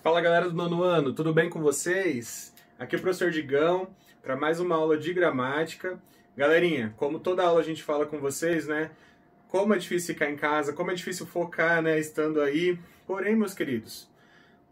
Fala galera do nono ano, tudo bem com vocês? Aqui é o professor Digão para mais uma aula de gramática. Galerinha, como toda aula a gente fala com vocês, né? Como é difícil ficar em casa, como é difícil focar, né, estando aí. Porém, meus queridos,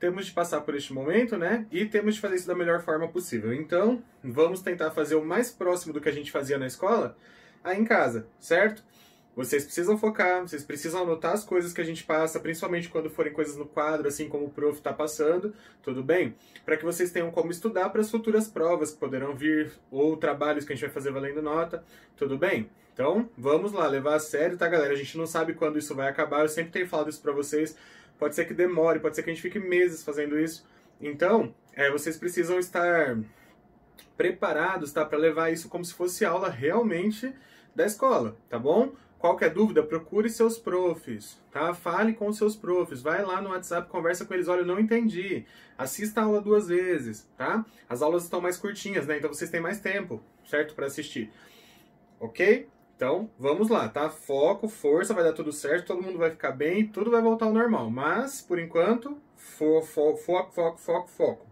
temos de passar por este momento, né? E temos de fazer isso da melhor forma possível. Então, vamos tentar fazer o mais próximo do que a gente fazia na escola aí em casa, certo? Vocês precisam focar, vocês precisam anotar as coisas que a gente passa, principalmente quando forem coisas no quadro, assim como o prof está passando, tudo bem? Para que vocês tenham como estudar para as futuras provas que poderão vir, ou trabalhos que a gente vai fazer valendo nota, tudo bem? Então, vamos lá, levar a sério, tá, galera? A gente não sabe quando isso vai acabar, eu sempre tenho falado isso para vocês, pode ser que demore, pode ser que a gente fique meses fazendo isso. Então, vocês precisam estar preparados, tá, para levar isso como se fosse aula realmente da escola, tá bom? Qualquer dúvida, procure seus profs, tá? Fale com os seus profs, vai lá no WhatsApp, conversa com eles, olha, eu não entendi, assista a aula 2 vezes, tá? As aulas estão mais curtinhas, né? Então vocês têm mais tempo, certo? Para assistir, ok? Então, vamos lá, tá? Foco, força, vai dar tudo certo, todo mundo vai ficar bem, tudo vai voltar ao normal. Mas, por enquanto, foco,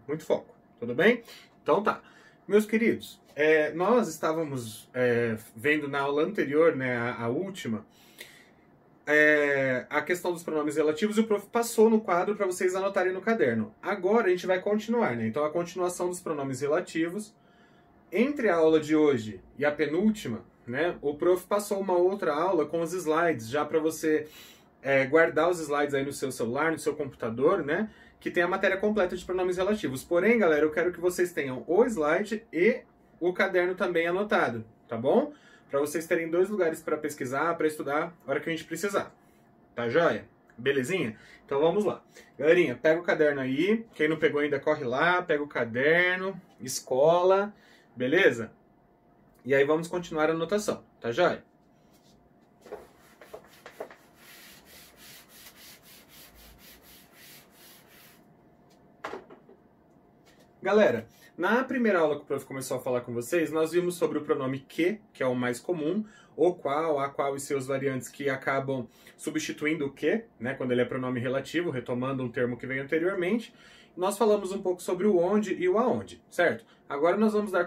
muito foco, tudo bem? Então tá. Meus queridos, nós estávamos vendo na aula anterior, né, a última, a questão dos pronomes relativos e o prof passou no quadro para vocês anotarem no caderno. Agora a gente vai continuar, né? Então a continuação dos pronomes relativos. Entre a aula de hoje e a penúltima, né, o prof passou uma outra aula com os slides, já para você guardar os slides aí no seu celular, no seu computador, né? Que tem a matéria completa de pronomes relativos. Porém, galera, eu quero que vocês tenham o slide e o caderno também anotado, tá bom? Para vocês terem 2 lugares para pesquisar, para estudar, na hora que a gente precisar. Tá joia? Belezinha? Então vamos lá. Galerinha, pega o caderno aí. Quem não pegou ainda, corre lá, pega o caderno, escola, beleza? E aí vamos continuar a anotação, tá joia? Galera, na primeira aula que o prof começou a falar com vocês, nós vimos sobre o pronome que é o mais comum, o qual, a qual e seus variantes que acabam substituindo o que, né, quando ele é pronome relativo, retomando um termo que veio anteriormente. Nós falamos um pouco sobre o onde e o aonde, certo? Agora nós vamos dar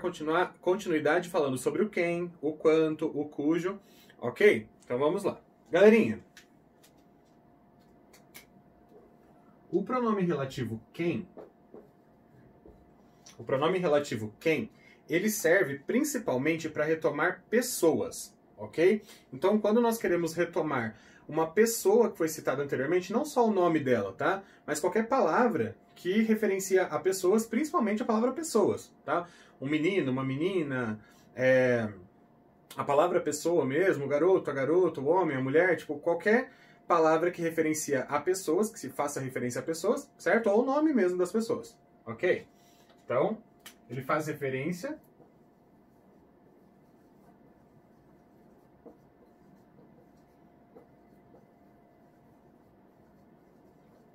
continuidade falando sobre o quem, o quanto, o cujo, ok? Então vamos lá. Galerinha, o pronome relativo quem, ele serve principalmente para retomar pessoas, ok? Então, quando nós queremos retomar uma pessoa que foi citada anteriormente, não só o nome dela, tá? Mas qualquer palavra que referencia a pessoas, principalmente a palavra pessoas, tá? Um menino, uma menina, a palavra pessoa mesmo, o garoto, a garota, o homem, a mulher, tipo, qualquer palavra que referencia a pessoas, que se faça referência a pessoas, certo? Ou o nome mesmo das pessoas, ok? Então, ele faz referência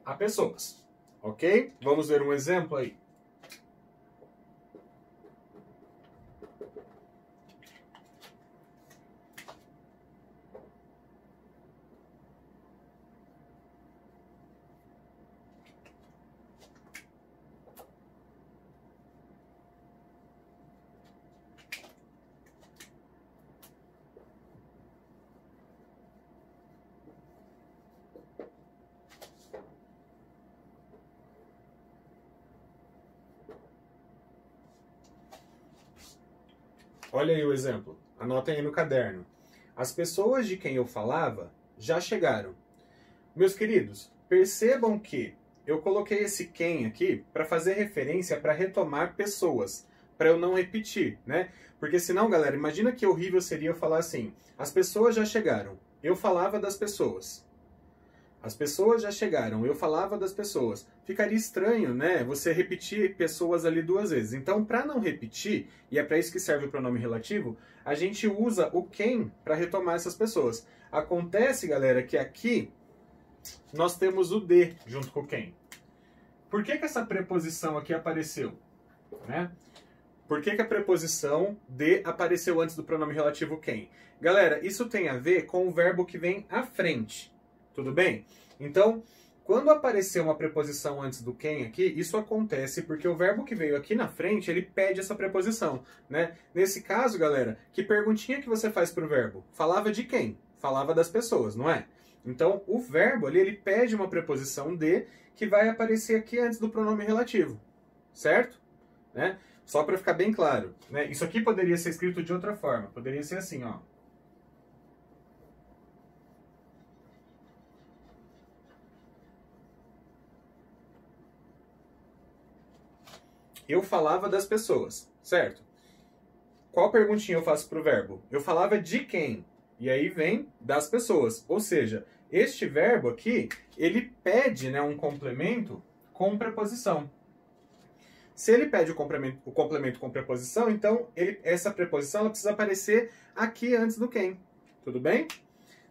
a pessoas, ok? Vamos ver um exemplo aí. Olha aí o exemplo. Anotem aí no caderno. As pessoas de quem eu falava já chegaram. Meus queridos, percebam que eu coloquei esse quem aqui para fazer referência para retomar pessoas, para eu não repetir, né? Porque senão, galera, imagina que horrível seria eu falar assim: as pessoas já chegaram. Eu falava das pessoas. As pessoas já chegaram, eu falava das pessoas. Ficaria estranho, né? Você repetir pessoas ali 2 vezes. Então, para não repetir, e é para isso que serve o pronome relativo, a gente usa o quem para retomar essas pessoas. Acontece, galera, que aqui nós temos o de junto com o quem. Por que essa preposição aqui apareceu? Né? Por que a preposição de apareceu antes do pronome relativo quem? Galera, isso tem a ver com o verbo que vem à frente. Tudo bem? Então, Quando aparecer uma preposição antes do quem aqui, isso acontece porque o verbo que veio aqui na frente, ele pede essa preposição, né? Nesse caso, galera, que perguntinha que você faz pro verbo? Falava de quem? Falava das pessoas, não é? Então, o verbo ali, ele pede uma preposição de que vai aparecer aqui antes do pronome relativo, certo? Né? Só para ficar bem claro, né? Isso aqui poderia ser escrito de outra forma. Poderia ser assim, ó. Eu falava das pessoas, certo? Qual perguntinha eu faço para o verbo? Eu falava de quem? E aí vem das pessoas. Ou seja, este verbo aqui, ele pede, né, um complemento com preposição. Se ele pede o complemento com preposição, então essa preposição ela precisa aparecer aqui antes do quem. Tudo bem?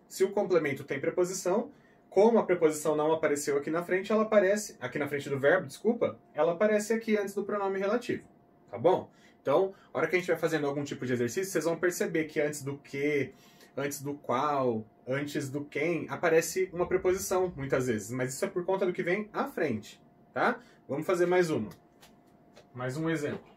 Se o complemento tem preposição, como a preposição não apareceu aqui na frente, ela aparece, aqui na frente do verbo, desculpa, ela aparece aqui antes do pronome relativo. Tá bom? Então, a hora que a gente vai fazendo algum tipo de exercício, vocês vão perceber que antes do que, antes do qual, antes do quem, aparece uma preposição, muitas vezes. Mas isso é por conta do que vem à frente, tá? Vamos fazer mais uma. Mais um exemplo.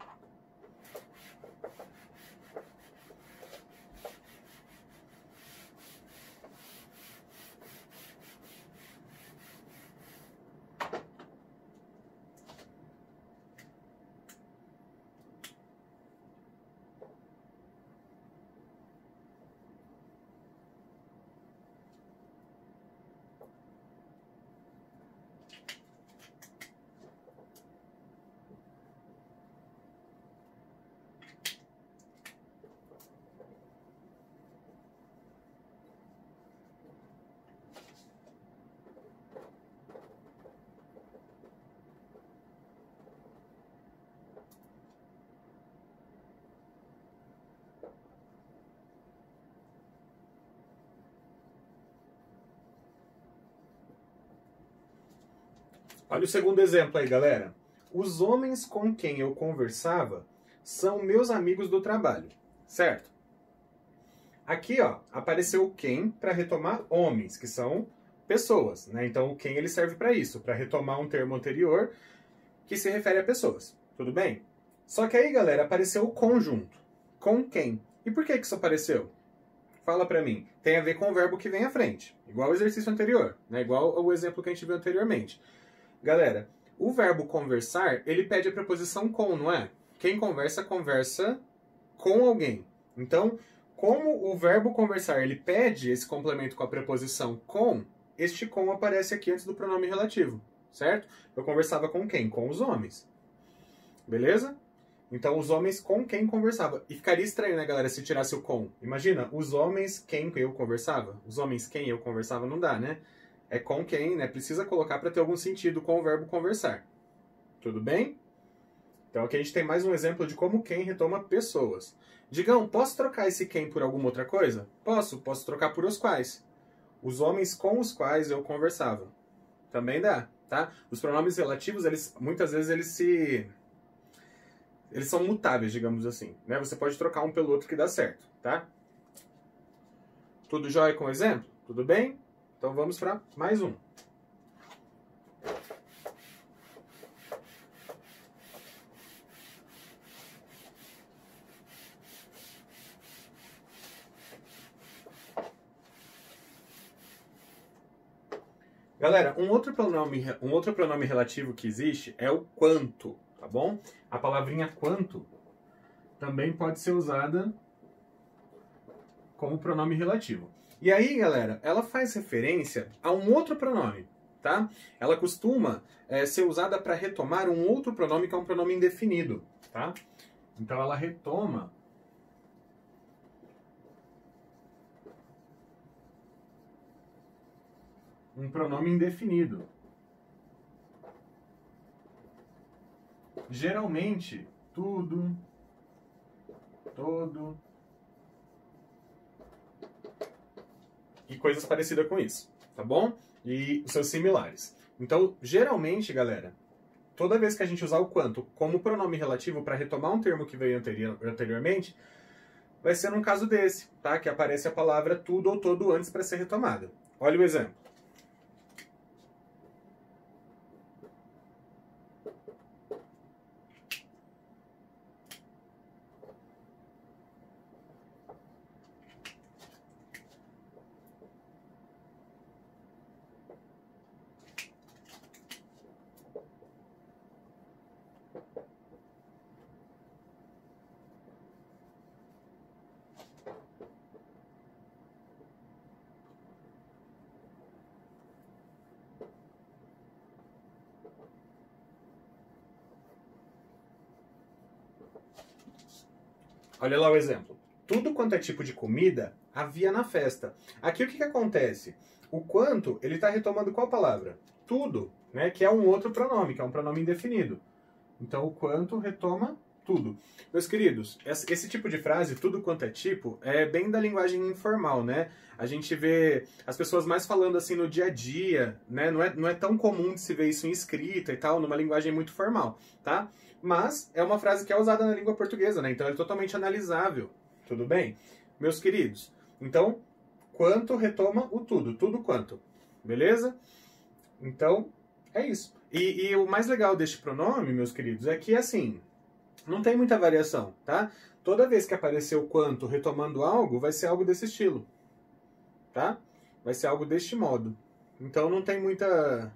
Olha o segundo exemplo aí, galera. Os homens com quem eu conversava são meus amigos do trabalho, certo? Aqui, ó, apareceu o quem para retomar homens, que são pessoas, né? Então, o quem ele serve para isso, para retomar um termo anterior que se refere a pessoas. Tudo bem? Só que aí, galera, apareceu o conjunto. Com quem? E por que isso apareceu? Fala pra mim. Tem a ver com o verbo que vem à frente. Igual o exercício anterior, né? Igual o exemplo que a gente viu anteriormente. Galera, o verbo conversar, ele pede a preposição com, não é? Quem conversa, conversa com alguém. Então, como o verbo conversar, ele pede esse complemento com a preposição com, este com aparece aqui antes do pronome relativo, certo? Eu conversava com quem? Com os homens. Beleza? Então, os homens com quem conversava. E ficaria estranho, né, galera, se tirasse o com. Imagina, os homens quem eu conversava. Os homens quem eu conversava não dá, né? É com quem, né? Precisa colocar para ter algum sentido com o verbo conversar. Tudo bem? Então aqui a gente tem mais um exemplo de como quem retoma pessoas. Digão, posso trocar esse quem por alguma outra coisa? Posso trocar por os quais. Os homens com os quais eu conversava. Também dá, tá? Os pronomes relativos, muitas vezes eles são mutáveis, digamos assim, né? Você pode trocar um pelo outro que dá certo, tá? Tudo jóia com o exemplo? Tudo bem? Então vamos para mais um. Galera, um outro pronome relativo que existe é o quanto, tá bom? A palavrinha quanto também pode ser usada como pronome relativo. E aí, galera, ela faz referência a um outro pronome, tá? Ela costuma ser usada para retomar um outro pronome que é um pronome indefinido, tá? Então ela retoma um pronome indefinido. Geralmente, tudo, todo e coisas parecidas com isso, tá bom? E os seus similares. Então, geralmente, galera, toda vez que a gente usar o quanto como pronome relativo para retomar um termo que veio anteriormente, vai ser num caso desse, tá? Que aparece a palavra tudo ou todo antes para ser retomada. Olha o exemplo. Olha lá o exemplo. Tudo quanto é tipo de comida havia na festa. Aqui o que acontece? O quanto, ele está retomando qual palavra? Tudo, né? Que é um outro pronome, que é um pronome indefinido. Então o quanto retoma tudo. Meus queridos, esse tipo de frase, tudo quanto é tipo, é bem da linguagem informal, né? A gente vê as pessoas mais falando assim no dia a dia, né? Não é tão comum de se ver isso em escrita e tal, numa linguagem muito formal, tá? Mas é uma frase que é usada na língua portuguesa, né? Então é totalmente analisável, tudo bem? Meus queridos, então, quanto retoma o tudo, tudo quanto, beleza? Então, é isso. E o mais legal deste pronome, meus queridos, é que, assim, não tem muita variação, tá? Toda vez que aparecer o quanto retomando algo, vai ser algo desse estilo, tá? Vai ser algo deste modo. Então não tem muita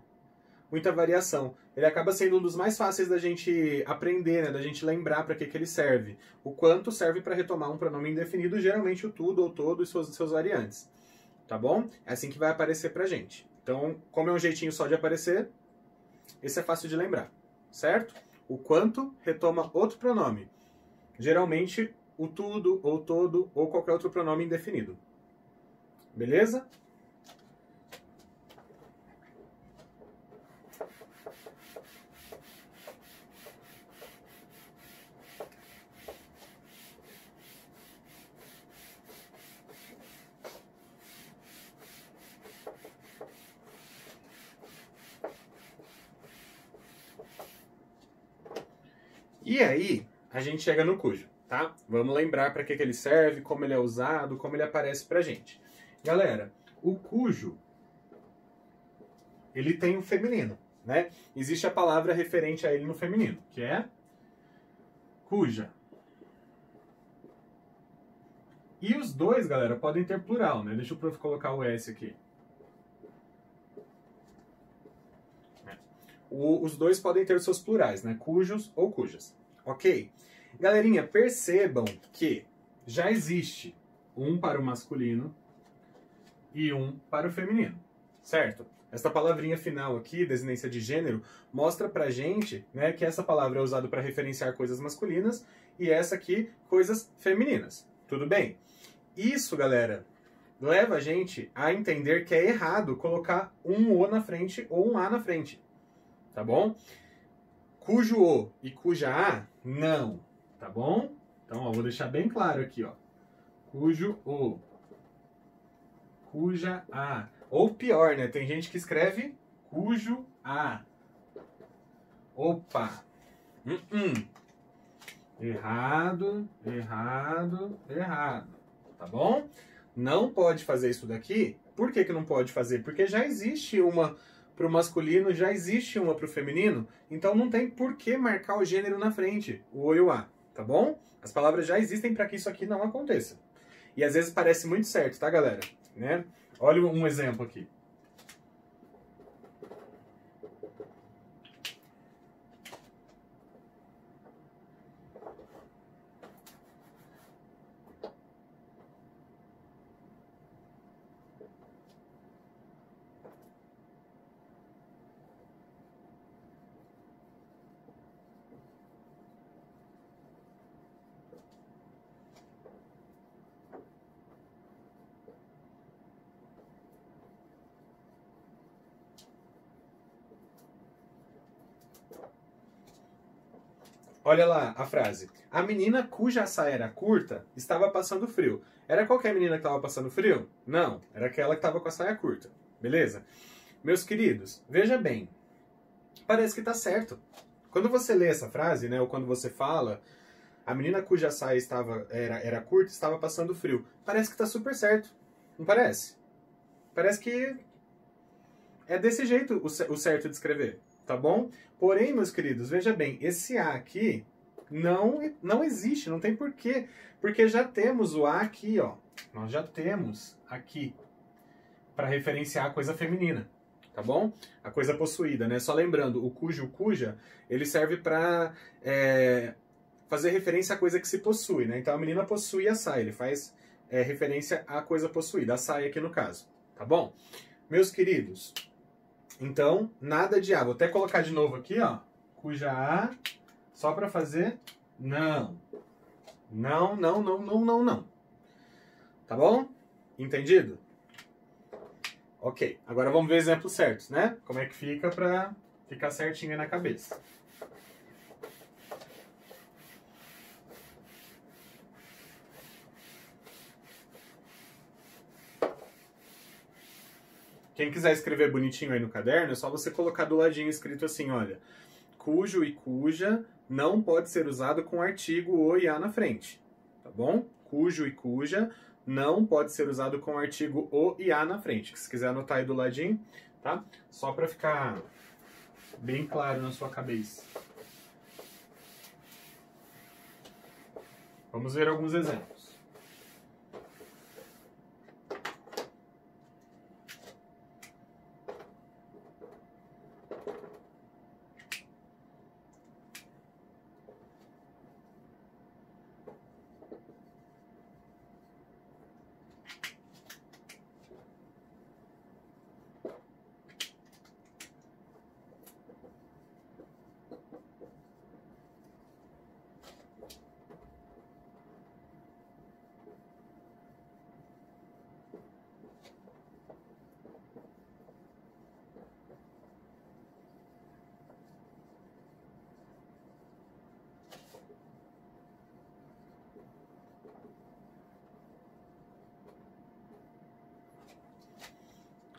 variação. Ele acaba sendo um dos mais fáceis da gente aprender, né? Da gente lembrar para que ele serve. O quanto serve para retomar um pronome indefinido, geralmente o tudo ou todo e seus variantes, tá bom? É assim que vai aparecer pra gente. Então, como é um jeitinho só de aparecer, esse é fácil de lembrar, certo? O quanto retoma outro pronome. Geralmente, o tudo, ou todo, ou qualquer outro pronome indefinido. Beleza? E aí, a gente chega no cujo, tá? Vamos lembrar para que ele serve, como ele é usado, como ele aparece pra gente. Galera, o cujo, ele tem um feminino, né? Existe a palavra referente a ele no feminino, que é cuja. E os dois, galera, podem ter plural, né? Deixa o prof colocar o S aqui. Os dois podem ter seus plurais, né? Cujos ou cujas. Ok? Galerinha, percebam que já existe um para o masculino e um para o feminino, certo? Esta palavrinha final aqui, desinência de gênero, mostra pra gente, né, que essa palavra é usada para referenciar coisas masculinas e essa aqui, coisas femininas. Tudo bem? Isso, galera, leva a gente a entender que é errado colocar um O na frente ou um A na frente. Tá bom? Cujo O e cuja A, não. Tá bom? Então, ó, vou deixar bem claro aqui, ó. Cujo O. Cuja A. Ou pior, né? Tem gente que escreve cujo A. Opa! Errado, errado, errado. Tá bom? Não pode fazer isso daqui. Por que não pode fazer? Porque já existe uma para o masculino, já existe uma para o feminino, então não tem por que marcar o gênero na frente, o O e o A, tá bom? As palavras já existem para que isso aqui não aconteça. E às vezes parece muito certo, tá, galera? Né? Olha um exemplo aqui. Olha lá a frase. A menina cuja saia era curta estava passando frio. Era qualquer menina que estava passando frio? Não, era aquela que estava com a saia curta. Beleza? Meus queridos, veja bem. Parece que está certo. Quando você lê essa frase, né, ou quando você fala, a menina cuja saia era curta estava passando frio. Parece que está super certo. Não parece? Parece que é desse jeito o certo de escrever. Tá bom? Porém, meus queridos, veja bem, esse A aqui não existe, não tem porquê. Porque já temos o A aqui, ó. Nós já temos aqui para referenciar a coisa feminina, tá bom? A coisa possuída, né? Só lembrando, o cujo, cuja, ele serve para fazer referência à coisa que se possui, né? Então a menina possui a saia, ele faz referência à coisa possuída, a saia aqui no caso, tá bom? Meus queridos, então, nada de A. Vou até colocar de novo aqui, ó. Cuja A, só para fazer Não. Não, não, não, não, não, não. Tá bom? Entendido? Ok. Agora vamos ver exemplos certos, né? Como é que fica pra ficar certinho aí na cabeça. Quem quiser escrever bonitinho aí no caderno, é só você colocar do ladinho escrito assim, olha, cujo e cuja não pode ser usado com artigo ou IA na frente, tá bom? Cujo e cuja não pode ser usado com artigo ou IA na frente. Se quiser anotar aí do ladinho, tá? Só para ficar bem claro na sua cabeça. Vamos ver alguns exemplos.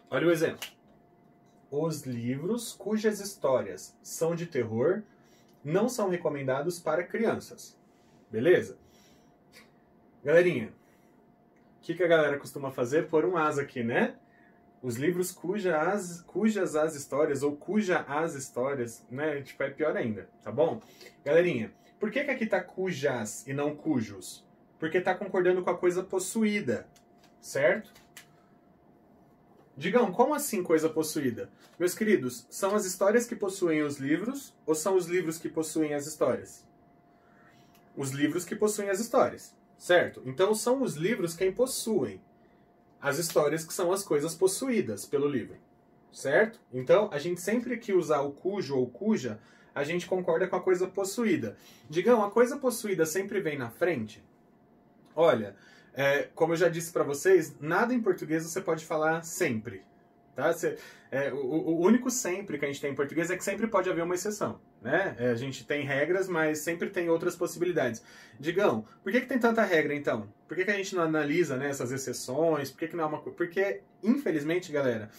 Olha o exemplo. Os livros cujas histórias são de terror não são recomendados para crianças. Beleza? Galerinha, o que a galera costuma fazer? Pôr um as aqui, né? Os livros cujas as histórias, ou cuja as histórias, né? Tipo, é pior ainda, tá bom? Galerinha, por que aqui tá cujas e não cujos? Porque tá concordando com a coisa possuída, certo? Digam, como assim coisa possuída? Meus queridos, são as histórias que possuem os livros ou são os livros que possuem as histórias? Os livros que possuem as histórias, certo? Então são os livros quem possuem as histórias que são as coisas possuídas pelo livro, certo? Então a gente sempre que usar o cujo ou cuja, a gente concorda com a coisa possuída. Digam, a coisa possuída sempre vem na frente? Olha, como eu já disse para vocês, nada em português você pode falar sempre. Tá? O único sempre que a gente tem em português é que sempre pode haver uma exceção. Né? A gente tem regras, mas sempre tem outras possibilidades. Digam, por que tem tanta regra então? Por que a gente não analisa, né, essas exceções? Por que não é uma coisa? Porque, infelizmente, galera,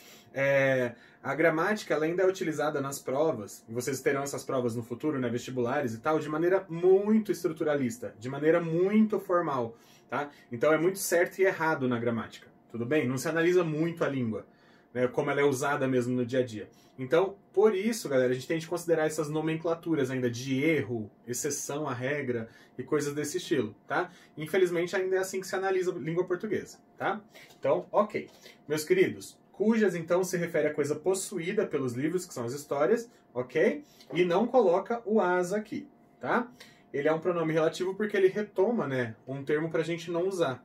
a gramática ela ainda é utilizada nas provas, e vocês terão essas provas no futuro, né, vestibulares e tal, de maneira muito estruturalista, de maneira muito formal. Tá? Então é muito certo e errado na gramática. Tudo bem? Não se analisa muito a língua, né, como ela é usada mesmo no dia a dia. Então, por isso, galera, a gente tem de considerar essas nomenclaturas ainda de erro, exceção à regra e coisas desse estilo, tá? Infelizmente, ainda é assim que se analisa a língua portuguesa, tá? Então, ok. Meus queridos, cujas, então, se refere a coisa possuída pelos livros, que são as histórias, ok? E não coloca o as aqui, tá? Ele é um pronome relativo porque ele retoma, né, um termo para a gente não usar.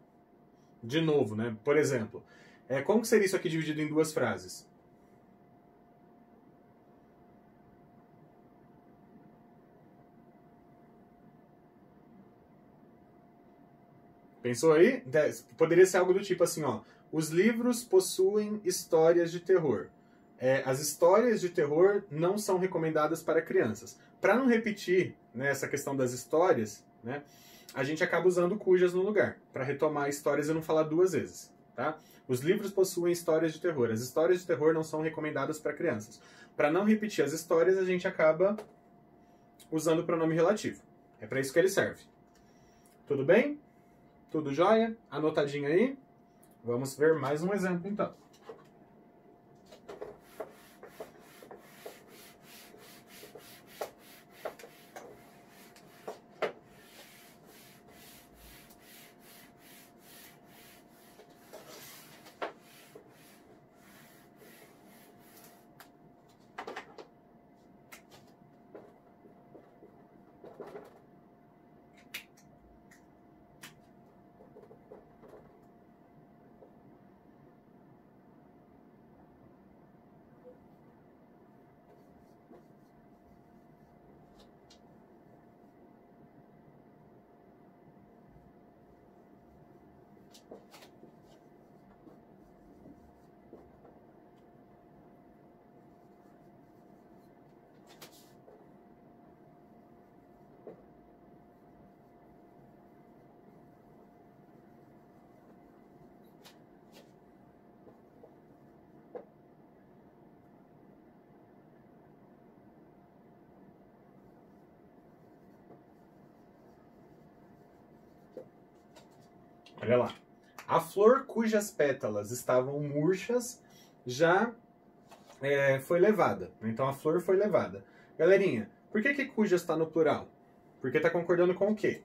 De novo, né? Por exemplo, como que seria isso aqui dividido em duas frases? Pensou aí? Poderia ser algo do tipo assim, ó. Os livros possuem histórias de terror. As histórias de terror não são recomendadas para crianças. Para não repetir, né, essa questão das histórias, né, a gente acaba usando cujas no lugar, para retomar histórias e não falar duas vezes. Tá? Os livros possuem histórias de terror. As histórias de terror não são recomendadas para crianças. Para não repetir as histórias, a gente acaba usando o pronome relativo. É para isso que ele serve. Tudo bem? Tudo jóia? Anotadinho aí? Vamos ver mais um exemplo, então. Olha lá. A flor cujas pétalas estavam murchas já foi levada. Então a flor foi levada. Galerinha, por que cujas está no plural? Porque está concordando com o quê?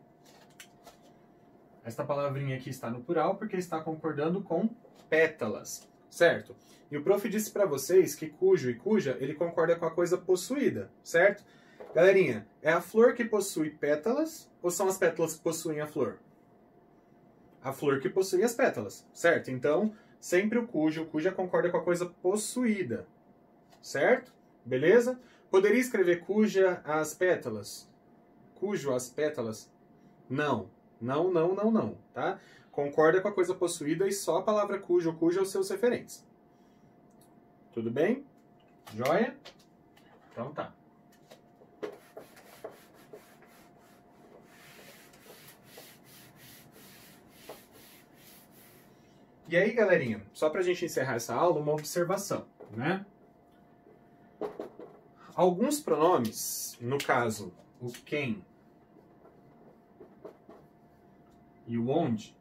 Esta palavrinha aqui está no plural porque está concordando com pétalas, certo? E o prof disse para vocês que cujo e cuja, ele concorda com a coisa possuída, certo? Galerinha, é a flor que possui pétalas ou são as pétalas que possuem a flor? A flor que possui as pétalas, certo? Então, sempre o cuja concorda com a coisa possuída, certo? Beleza? Poderia escrever cuja as pétalas? Cujo as pétalas? Não. Não, não, não, não, tá? Concorda com a coisa possuída e só a palavra cujo ou cuja os seus referentes. Tudo bem? Joia? Então tá. E aí, galerinha, só pra gente encerrar essa aula, uma observação, né? Alguns pronomes, no caso, o quem e o onde,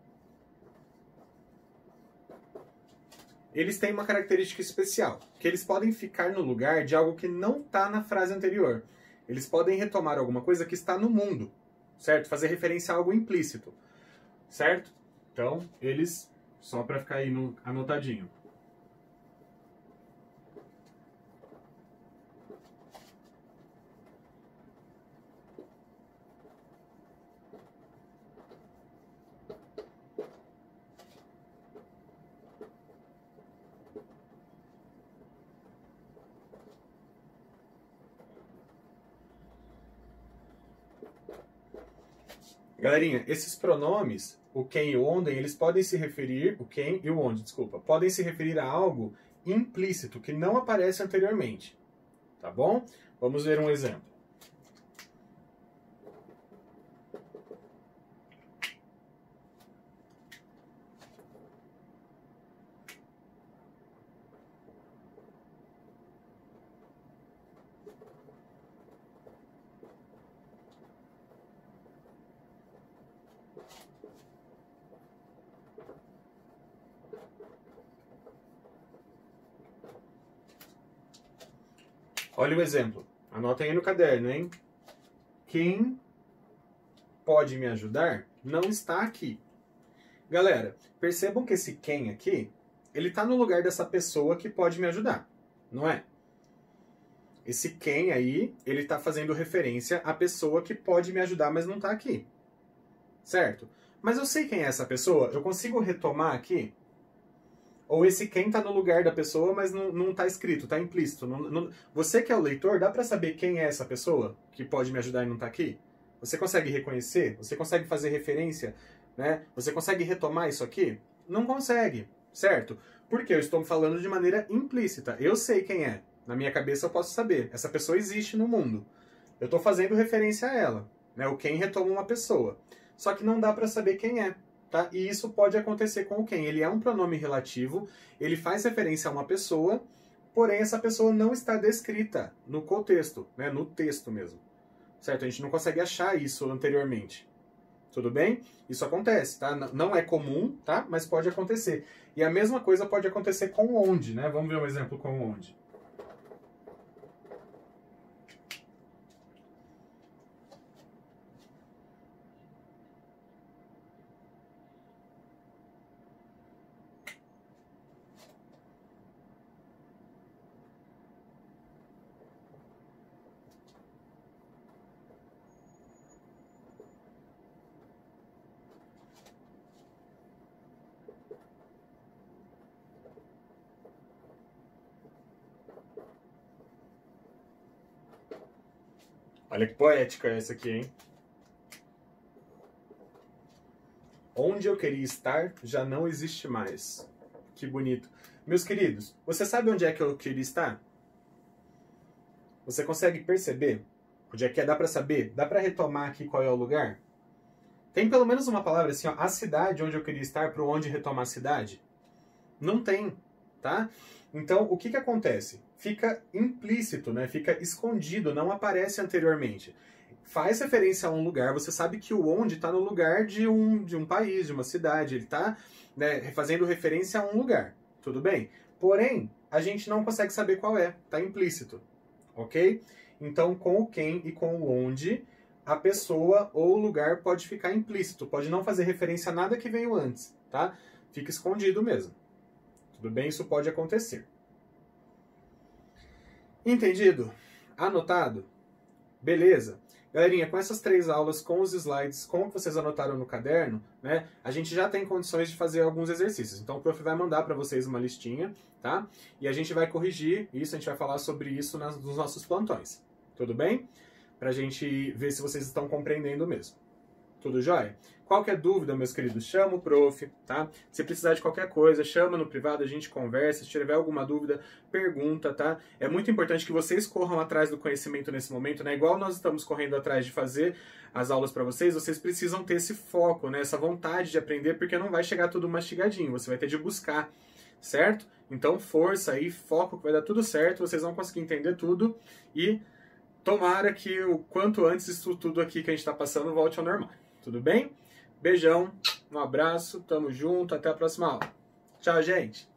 eles têm uma característica especial, que eles podem ficar no lugar de algo que não está na frase anterior. Eles podem retomar alguma coisa que está no mundo, certo? Fazer referência a algo implícito, certo? Então, eles... Só para ficar aí anotadinho. Galerinha, esses pronomes, o quem e o onde, eles podem se referir, o quem e o onde, desculpa, podem se referir a algo implícito, que não aparece anteriormente, tá bom? Vamos ver um exemplo. Olha o exemplo. Anotem aí no caderno, hein? Quem pode me ajudar não está aqui. Galera, percebam que esse quem aqui, ele está no lugar dessa pessoa que pode me ajudar, não é? Esse quem aí, ele está fazendo referência à pessoa que pode me ajudar, mas não está aqui. Certo? Mas eu sei quem é essa pessoa? Eu consigo retomar aqui? Ou esse quem está no lugar da pessoa, mas não está escrito, está implícito. Você que é o leitor, dá para saber quem é essa pessoa que pode me ajudar e não está aqui? Você consegue reconhecer? Você consegue fazer referência? Né? Você consegue retomar isso aqui? Não consegue, certo? Porque eu estou falando de maneira implícita. Eu sei quem é. Na minha cabeça eu posso saber. Essa pessoa existe no mundo. Eu estou fazendo referência a ela. Né? O quem retoma uma pessoa. Só que não dá para saber quem é. Tá? E isso pode acontecer com o quem. Ele é um pronome relativo, ele faz referência a uma pessoa, porém essa pessoa não está descrita no contexto, né? No texto mesmo. Certo? A gente não consegue achar isso anteriormente. Tudo bem? Isso acontece, tá? Não é comum, tá? Mas pode acontecer. E a mesma coisa pode acontecer com onde, né? Vamos ver um exemplo com onde. Olha que poética essa aqui, hein? Onde eu queria estar já não existe mais. Que bonito. Meus queridos, você sabe onde é que eu queria estar? Você consegue perceber? Onde é que é? Dá pra saber? Dá pra retomar aqui qual é o lugar? Tem pelo menos uma palavra assim, ó, a cidade onde eu queria estar, pro onde retomar a cidade? Não tem, tá? Então, o que que acontece? Fica implícito, né? Fica escondido, não aparece anteriormente. Faz referência a um lugar, você sabe que o onde está no lugar de um país, de uma cidade, ele está, né, fazendo referência a um lugar, tudo bem? Porém, a gente não consegue saber qual é, está implícito, ok? Então, com o quem e com o onde, a pessoa ou o lugar pode ficar implícito, pode não fazer referência a nada que veio antes, tá? Fica escondido mesmo. Tudo bem? Isso pode acontecer. Entendido? Anotado? Beleza. Galerinha, com essas 3 aulas, com os slides, com o que vocês anotaram no caderno, né, a gente já tem condições de fazer alguns exercícios. Então o prof vai mandar para vocês uma listinha, tá? E a gente vai corrigir isso, a gente vai falar sobre isso nos nossos plantões. Tudo bem? Pra gente ver se vocês estão compreendendo mesmo. Tudo jóia? Qualquer dúvida, meus queridos, chama o prof, tá? Se precisar de qualquer coisa, chama no privado, a gente conversa. Se tiver alguma dúvida, pergunta, tá? É muito importante que vocês corram atrás do conhecimento nesse momento, né? Igual nós estamos correndo atrás de fazer as aulas para vocês, vocês precisam ter esse foco, né? Essa vontade de aprender, porque não vai chegar tudo mastigadinho, você vai ter de buscar, certo? Então, força aí, foco, que vai dar tudo certo, vocês vão conseguir entender tudo e tomara que o quanto antes isso tudo aqui que a gente está passando volte ao normal. Tudo bem? Beijão, um abraço, tamo junto, até a próxima aula. Tchau, gente!